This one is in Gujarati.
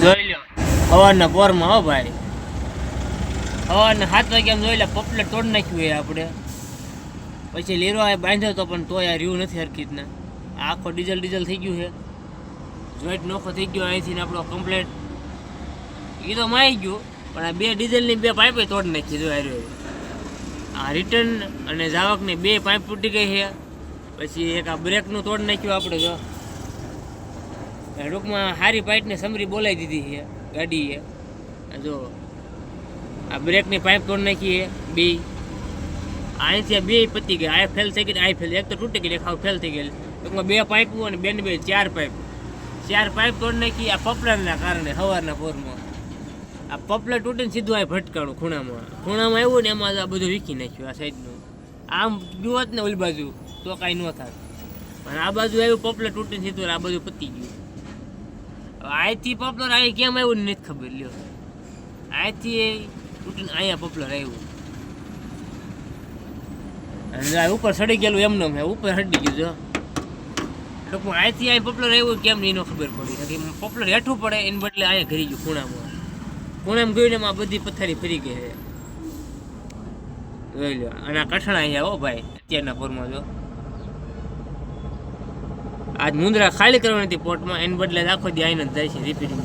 જોઈ લો સવારના પોરમાં હો ભાઈ, સવારના 7 વાગ્યા જોઈ લે પોપલેટ તોડી નાખ્યું એ આપણે. પછી લીરો બાંધ્યો તો પણ તોય આ રહ્યું નથી હરખી રીતના. આખો ડીઝલ થઈ ગયું છે, જોઈન્ટ નોખો થઈ ગયો અહીંથી આપણો કમ્પ્લેટ. એ તો મારી ગયું પણ આ 2 ડીઝલની 2 પાઇપે તોડી નાખી. જો આ રિટર્ન અને જાવકની 2 પાઇપ તૂટી ગઈ છે. પછી એક આ બ્રેકનું તોડી નાખ્યું આપણે. જો ટૂંકમાં સારી પાઇપને સમરી બોલાવી દીધી છે ગાડીએ. જો આ બ્રેકની પાઇપ તોડી નાખી છે 2. અહીંથી 2 પતી ગયા. આ ફેલ થઈ ગઈ, આ ફેલ. એક તો તૂટી ગઈ, એક હાવ ફેલ થઈ ગયેલી. ટૂંકમાં 2 પાઇપો અને 2 ને 2 4 પાઇપ. 4 પાઇપ તોડી નાખી આ પપલરના કારણે સવારના પોરમાં. આ પપલર તૂટીને સીધું આ ભટકાણું ખૂણામાં આવ્યું ને એમાં આ બધું વીખી નાખ્યું. આ સાઈડનું આમ જુઓ ને ઓલી બાજુ તો કાંઈ ન થાય, પણ આ બાજુ આવ્યું પપલર તૂટીને સીધું આ બધું પતી ગયું. અહીંથી પપલર અહીં કેમ આવ્યું ને નથી ખબર. લ્યો અહીંથી તૂટીને અહીંયા પપલર આવ્યું અને ઉપર સડી ગયેલું એમને મેં ઉપર હડી ગયું. જો ટૂંકમાં અહીંથી અહીં પપલર આવ્યું કેમ નહીં ખબર પડી. પપલર હેઠું પડે એને બદલે અહીંયા ઘરી ગયું ખૂણામાં ગયું ને એમાં બધી પથારી ફરી ગઈ છે. જોઈ લો અને આ કઠણા અહીંયા હો ભાઈ અત્યારના પોરમાં. જો આજ મુંદ્રા ખાલી કરવાની હતી પોર્ટમાં, એને બદલે આખો દી આઈને જ જાય છે રિપેરિંગ.